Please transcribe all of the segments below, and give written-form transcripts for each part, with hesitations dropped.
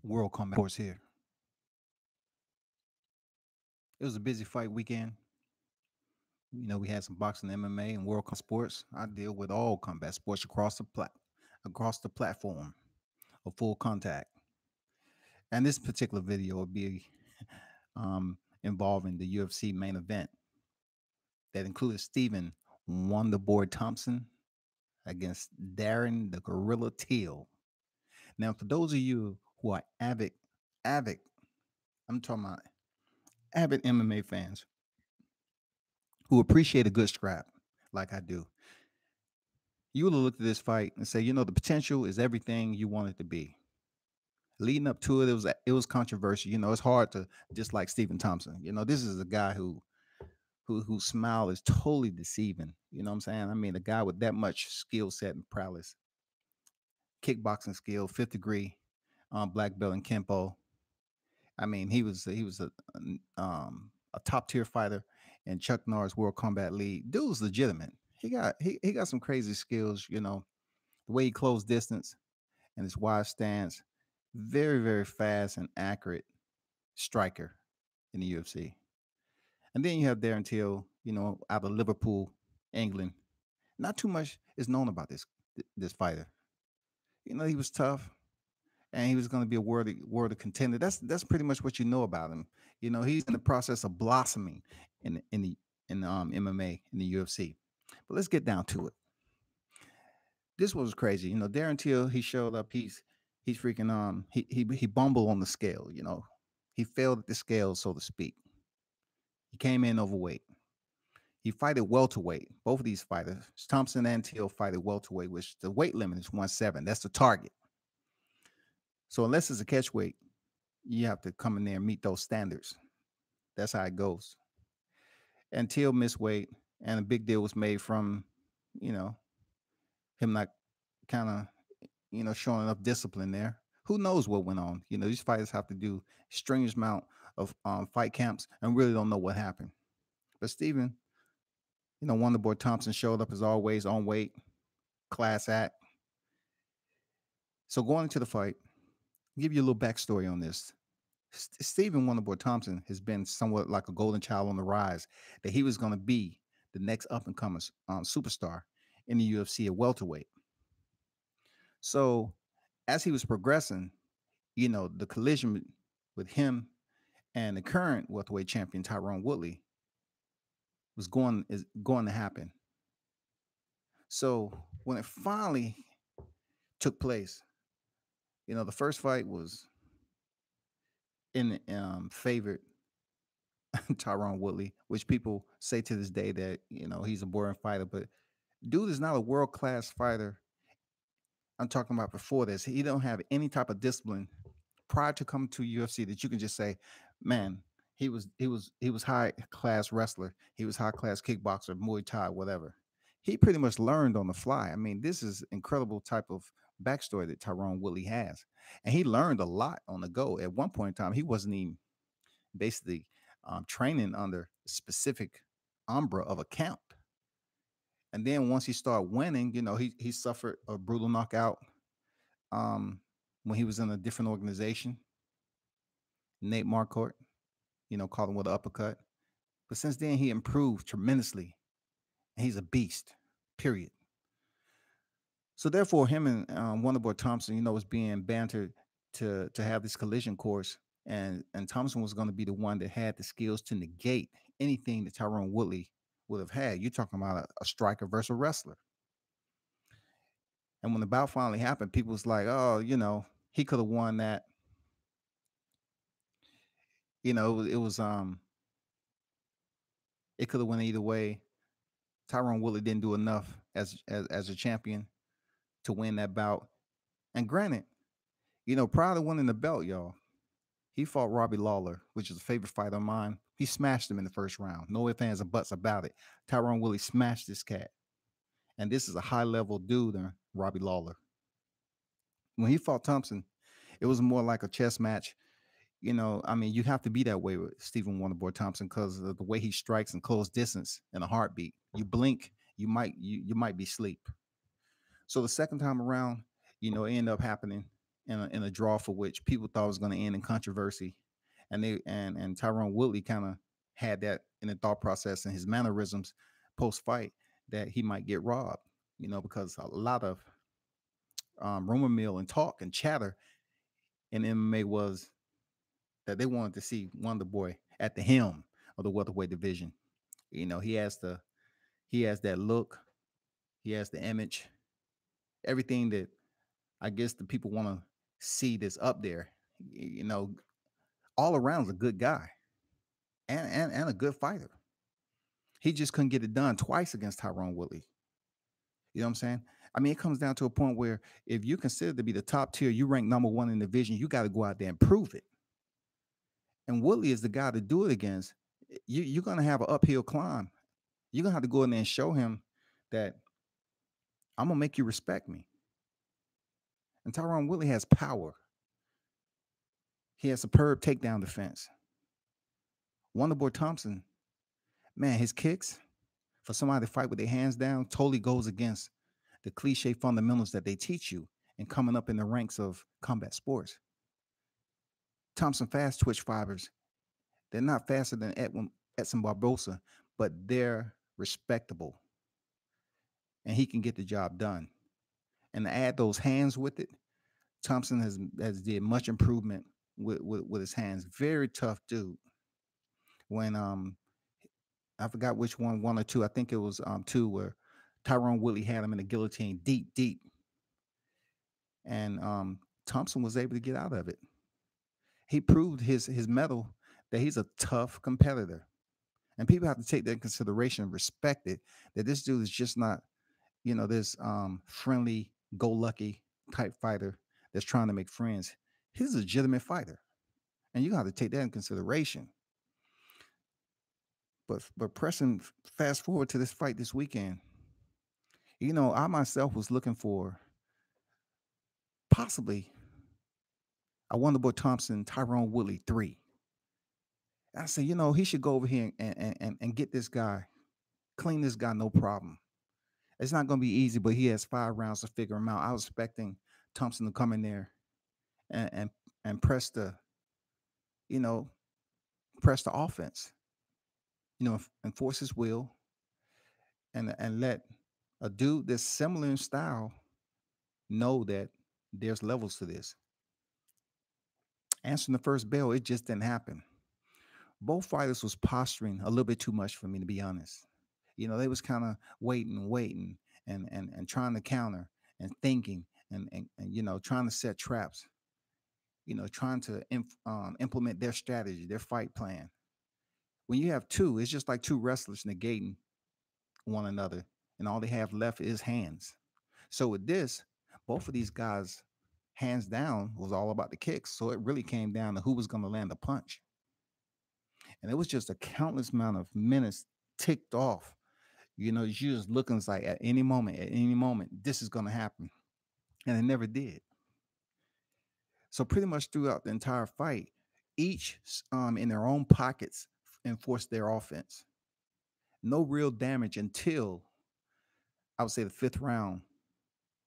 World Combat Sports here. It was a busy fight weekend. We had some boxing, MMA, and World Combat Sports. I deal with all combat sports across the platform of full contact. And this particular video will be involving the UFC main event that included Stephen Wonderboy Thompson against Darren the Gorilla Till. Now, for those of you who are avid, I'm talking about avid MMA fans who appreciate a good scrap like I do, you would have looked at this fight and say, the potential is everything you want it to be. Leading up to it, it was controversial. It's hard to dislike Stephen Thompson. This is a guy whose smile is totally deceiving. You know what I'm saying? I mean, a guy with that much skill set and prowess, kickboxing skill, fifth degree, black belt in Kempo. I mean, he was a top tier fighter in Chuck Norris World Combat League. Dude was legitimate. He got some crazy skills. The way he closed distance and his wide stance, very very fast and accurate striker in the UFC. And then you have Darren Till, out of Liverpool, England. Not too much is known about this fighter. He was tough, and he was going to be a worthy contender. That's pretty much what you know about him. He's in the process of blossoming in MMA in the UFC. But let's get down to it. This was crazy. Darren Till, he showed up. He's freaking he bumbled on the scale. He failed at the scale, so to speak. He came in overweight. He fighted welterweight. Both of these fighters, Thompson and Till, fighted welterweight, which the weight limit is 170. That's the target. So unless it's a catch weight, you have to come in there and meet those standards. That's how it goes. And Till missed weight, and a big deal was made from, you know, him not kind of, showing enough discipline there. Who knows what went on? These fighters have to do strange amount of fight camps and really don't know what happened. But Steven, Wonderboy Thompson showed up as always on weight, class act. So going into the fight, I'll give you a little backstory on this. Stephen Wonderboy Thompson has been somewhat like a golden child on the rise, that he was going to be the next up and coming superstar in the UFC at welterweight. So as he was progressing, the collision with him and the current welterweight champion Tyron Woodley is going to happen. So when it finally took place, the first fight was in favored Tyron Woodley, which people say to this day that he's a boring fighter, but dude is not a world class fighter. I'm talking about before this. He don't have any type of discipline prior to coming to UFC that you can just say, man, he was high class wrestler. He was high class kickboxer, Muay Thai, whatever. He pretty much learned on the fly. I mean, this is incredible type of backstory that Tyron Woodley has, and he learned a lot on the go. At one point in time, he wasn't even basically training under specific umbra of a count. And then once he started winning, he suffered a brutal knockout um, when he was in a different organization. Nate Marquardt, caught him with an uppercut. But since then, he improved tremendously. And he's a beast, period. So therefore, him and Wonderboy Thompson, was being bantered to have this collision course. And Thompson was going to be the one that had the skills to negate anything that Tyron Woodley would have had. You're talking about a striker versus a wrestler. And when the bout finally happened, people was like, oh, he could have won that. It was it could have went either way. Tyron Woodley didn't do enough as a champion to win that bout. And granted, prior to winning the belt, y'all, he fought Robbie Lawler, which is a favorite fighter of mine. He smashed him in the first round. No ifs, ands, or buts about it. Tyron Woodley smashed this cat. And this is a high level dude, Robbie Lawler. When he fought Thompson, it was more like a chess match. I mean, you have to be that way with Stephen Wonderboy Thompson because of the way he strikes and close distance in a heartbeat. You blink, you might be asleep. So the second time around, it ended up happening. in a draw for which people thought was going to end in controversy, and Tyron Woodley kind of had that in the thought process and his mannerisms post fight that he might get robbed, because a lot of rumor mill and talk and chatter in MMA was that they wanted to see Wonder Boy at the helm of the welterweight division. He has that look, he has the image, everything that I guess the people want to see that's up there. You know, all around is a good guy and a good fighter. He just couldn't get it done twice against Tyron Woodley. You know what I'm saying? I mean, it comes down to a point where if you consider to be the top tier, you rank number one in the division, you got to go out there and prove it. And Woodley is the guy to do it against. You're going to have an uphill climb. You're going to have to go in there and show him that I'm going to make you respect me. And Tyron Woodley has power. He has superb takedown defense. Wonderboy Thompson, man, his kicks for somebody to fight with their hands down totally goes against the cliche fundamentals that they teach you and coming up in the ranks of combat sports. Thompson fast twitch fibers. They're not faster than Edson Barbosa, but they're respectable. And he can get the job done. And to add those hands with it, Thompson has did much improvement with his hands. Very tough dude. When I forgot which one or two. I think it was two where Tyron Woodley had him in the guillotine deep. And Thompson was able to get out of it. He proved his mettle that he's a tough competitor. And people have to take that in consideration and respect it, that this dude is just not, this friendly, go-lucky type fighter that's trying to make friends. He's a legitimate fighter. And you got to take that in consideration. But pressing fast forward to this fight this weekend, I myself was looking for possibly a Wonderboy Thompson, Tyron Woodley 3. I said, he should go over here and get this guy, clean this guy, no problem. It's not going to be easy, but he has 5 rounds to figure him out. I was expecting Thompson to come in there and press the, press the offense, enforce his will and let a dude that's similar in style know that there's levels to this. Answering the first bell, it just didn't happen. Both fighters was posturing a little bit too much for me, to be honest. They was kind of waiting and trying to counter and thinking and trying to set traps, trying to implement their strategy, their fight plan. When you have two, it's just like two wrestlers negating one another, and all they have left is hands. So with this, both of these guys, hands down, was all about the kicks. So it really came down to who was going to land a punch. And it was just a countless amount of minutes ticked off. You just looking like at any moment, this is going to happen. And it never did. So pretty much throughout the entire fight, each in their own pockets enforced their offense. No real damage until, I would say, the 5th round,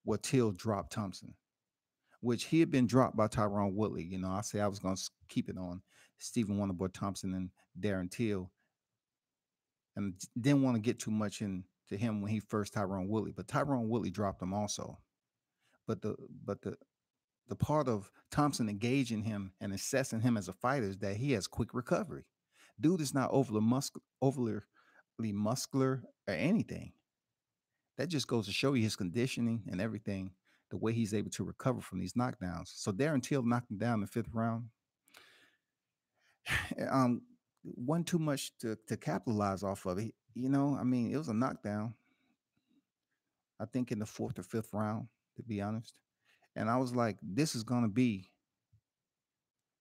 where Till dropped Thompson, which he had been dropped by Tyron Woodley. I say I was going to keep it on Stephen Wonderboy Thompson and Darren Till, and didn't want to get too much into him when he first Tyron Woodley, but Tyron Woodley dropped him also. But the part of Thompson engaging him and assessing him as a fighter is that he has quick recovery. Dude is not overly muscular or anything. That just goes to show you his conditioning and everything, the way he's able to recover from these knockdowns. So Darren Till knocked him down in the 5th round. Wasn't too much to capitalize off of it. It was a knockdown. I think in the 4th or 5th round, to be honest. And I was like, this is going to be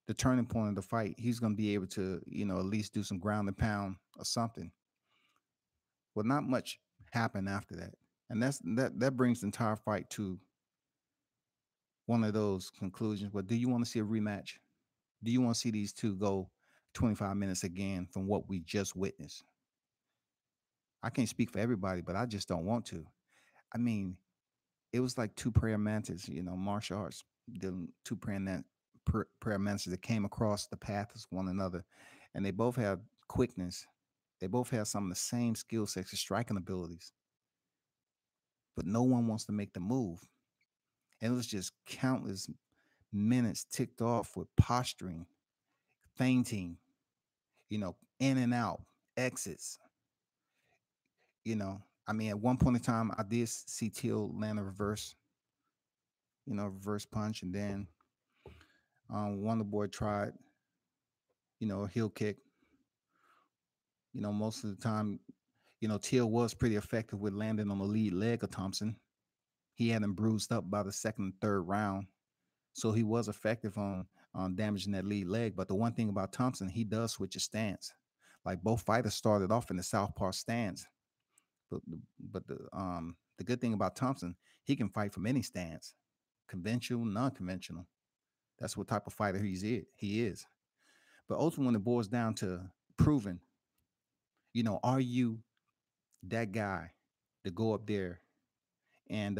the turning point of the fight. He's going to be able to, at least do some ground and pound or something. Well, not much happened after that. And that brings the entire fight to one of those conclusions. But do you want to see a rematch? Do you want to see these two go 25 minutes again from what we just witnessed? I can't speak for everybody, but I just don't want to. I mean, it was like two prayer mantis, martial arts the two paramedics that came across the path as one another, and they both have quickness. They both have some of the same skill sets and striking abilities, but no one wants to make the move. And it was just countless minutes ticked off with posturing, fainting, in and out, exits. I mean, at one point in time, I did see Till land a reverse punch, and then Wonder Boy tried, a heel kick. Most of the time, Till was pretty effective with landing on the lead leg of Thompson. He had him bruised up by the second and third round, so he was effective on damaging that lead leg. But the one thing about Thompson, he does switch his stance. Like both fighters started off in the southpaw stance, but the good thing about Thompson, he can fight from any stance, conventional, non-conventional. That's what type of fighter he is. But ultimately, when it boils down to proving, are you that guy to go up there and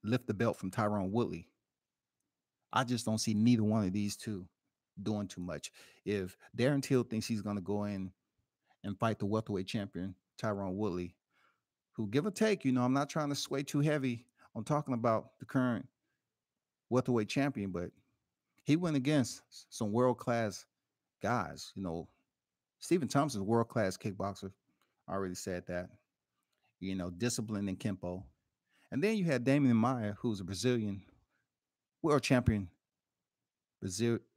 lift the belt from Tyron Woodley? I just don't see neither one of these two doing too much. If Darren Till thinks he's going to go in and fight the welterweight champion, Tyron Woodley, who, give or take, I'm not trying to sway too heavy on talking about the current welterweight champion, but he went against some world-class guys. Stephen Thompson's world-class kickboxer. I already said that. Discipline and Kempo. And then you had Damian Maia, who's a Brazilian world champion,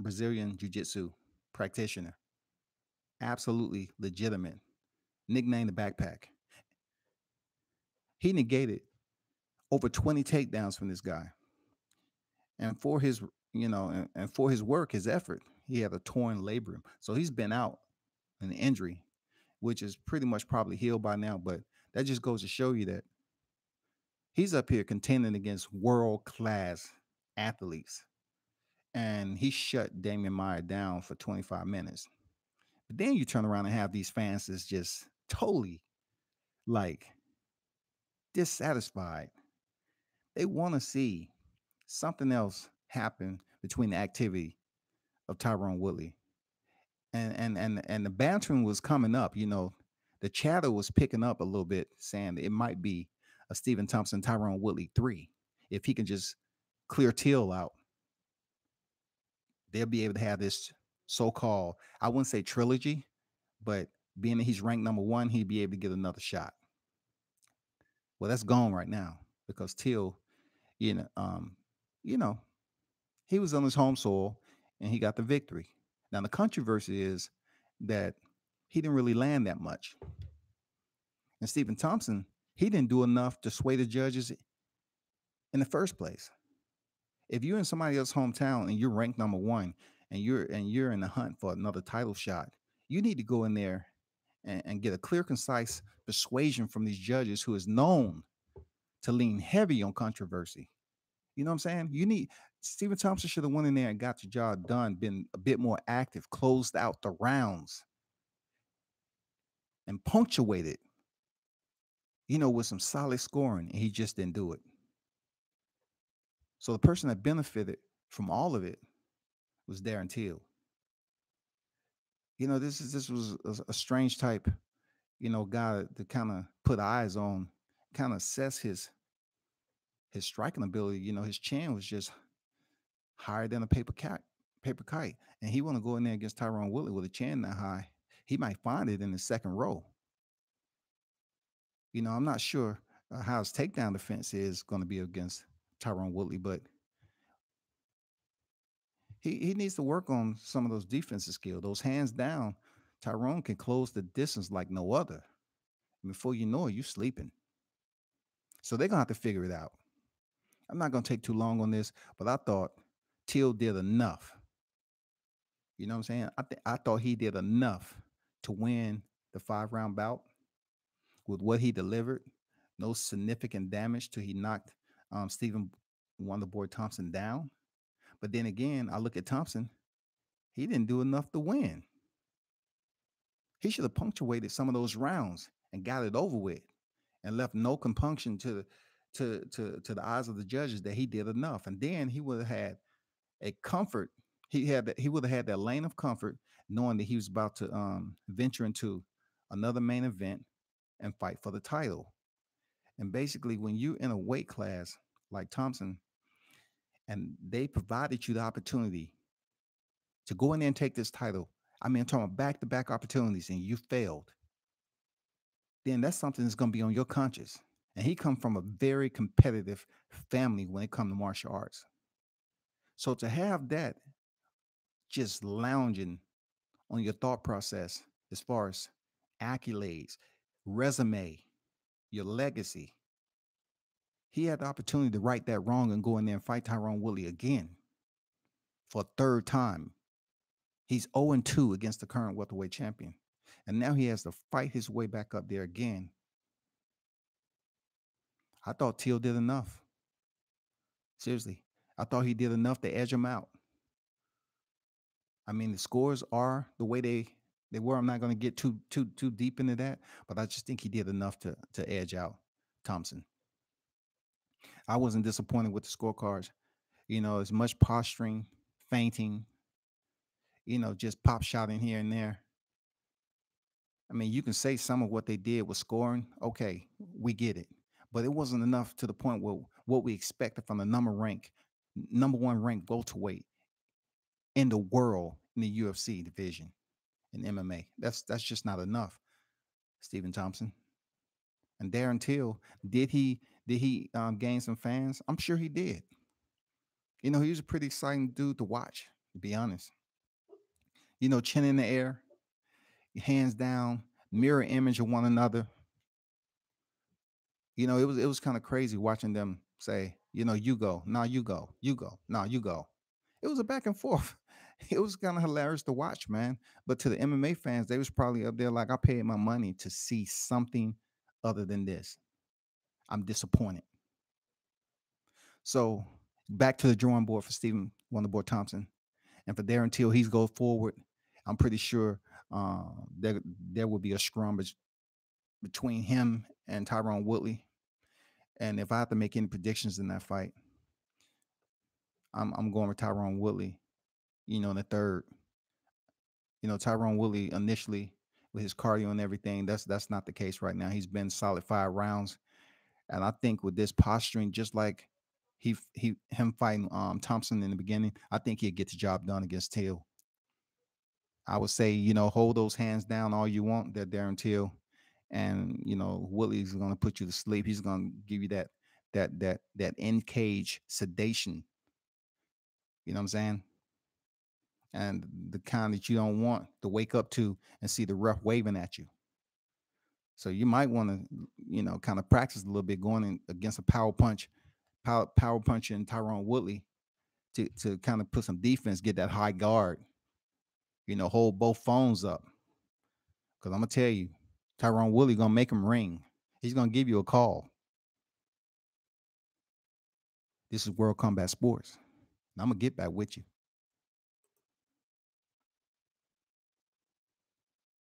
Brazilian jiu-jitsu practitioner. Absolutely legitimate. Nicknamed the backpack. He negated over 20 takedowns from this guy. And for his, and for his work, his effort, he had a torn labrum. So he's been out an injury, which is pretty much probably healed by now. But that just goes to show you that he's up here contending against world-class athletes. And he shut Damian Maia down for 25 minutes. But then you turn around and have these fans that's just totally like dissatisfied. They want to see something else happen between the activity of Tyron Woodley. And the bantering was coming up, the chatter was picking up a little bit, saying it might be a Stephen Thompson, Tyron Woodley 3. If he can just clear Till out, they'll be able to have this so-called, I wouldn't say trilogy, but being that he's ranked number one, he'd be able to get another shot. Well, that's gone right now because Till, you know, um, you know, he was on his home soil and he got the victory. Now the controversy is that he didn't really land that much. And Stephen Thompson, he didn't do enough to sway the judges in the first place. If you're in somebody else's hometown and you're ranked number one and you're in the hunt for another title shot, you need to go in there and get a clear, concise persuasion from these judges who is known to lean heavy on controversy. You know what I'm saying? You need Stephen Thompson should have went in there and got the job done, been a bit more active, closed out the rounds, and punctuated, with some solid scoring. And he just didn't do it. So the person that benefited from all of it was Darren Till. This was a strange type, guy to kind of put eyes on, kind of assess his striking ability. His chin was just higher than a paper kite, and he want to go in there against Tyron Woodley with a chin that high. He might find it in the second row. I'm not sure how his takedown defense is going to be against Tyron Woodley, but he needs to work on some of those defensive skills. Those hands down, Tyron can close the distance like no other. Before you know it, you're sleeping. So they're going to have to figure it out. I'm not going to take too long on this, but I thought Till did enough. You know what I'm saying? I thought he did enough to win the 5-round bout with what he delivered. No significant damage till he knocked Stephen Wonderboy Thompson down. But then again, I look at Thompson. He didn't do enough to win. He should have punctuated some of those rounds and got it over with and left no compunction to to the eyes of the judges that he did enough, and then he would have had a comfort. He would have had that lane of comfort, knowing that he was about to venture into another main event and fight for the title. And basically, when you're in a weight class like Thompson, and they provided you the opportunity to go in there and take this title, I mean, I'm talking about back-to-back opportunities, and you failed, then that's something that's going to be on your conscience. And he come from a very competitive family when it comes to martial arts. So to have that just lounging on your thought process as far as accolades, resume, your legacy, he had the opportunity to right that wrong and go in there and fight Tyron Woodley again for a third time. He's 0-2 against the current welterweight champion. And now he has to fight his way back up there again. I thought Till did enough. Seriously. I thought he did enough to edge him out. I mean, the scores are the way they were. I'm not going to get too deep into that, but I just think he did enough to edge out Thompson. I wasn't disappointed with the scorecards. As much posturing, fainting, just pop shotting here and there. I mean, you can say some of what they did was scoring. Okay, we get it. But it wasn't enough to the point where what we expected from the number one ranked welterweight in the world in the UFC division in MMA. That's just not enough, Stephen Thompson. And Darren Till, did he gain some fans? I'm sure he did. He was a pretty exciting dude to watch, to be honest. Chin in the air, hands down, mirror image of one another. It was kind of crazy watching them say, you go, nah, you go, you go, nah, you go. It was a back and forth. It was kind of hilarious to watch, man. But to the MMA fans, they was probably up there like, I paid my money to see something other than this. I'm disappointed. So back to the drawing board for Stephen Wonderboy Thompson. And for Darren Till, he's go forward. I'm pretty sure there will be a scrum between him and Tyron Woodley. And if I have to make any predictions in that fight, I'm going with Tyron Woodley, in the third. Tyron Woodley initially with his cardio and everything, that's not the case right now. He's been solid 5 rounds. And I think with this posturing, just like him fighting Thompson in the beginning, I think he'll get the job done against Till. I would say, hold those hands down all you want, that Darren Till. And Woodley's gonna put you to sleep. He's gonna give you that in cage sedation. You know what I'm saying? And the kind that you don't want to wake up to and see the ref waving at you. So you might want to, kind of practice a little bit going in against a power punch and Tyron Woodley to kind of put some defense, get that high guard, hold both phones up. Because I'm going to tell you, Tyron Woodley going to make him ring. He's going to give you a call. This is World Combat Sports. And I'm going to get back with you.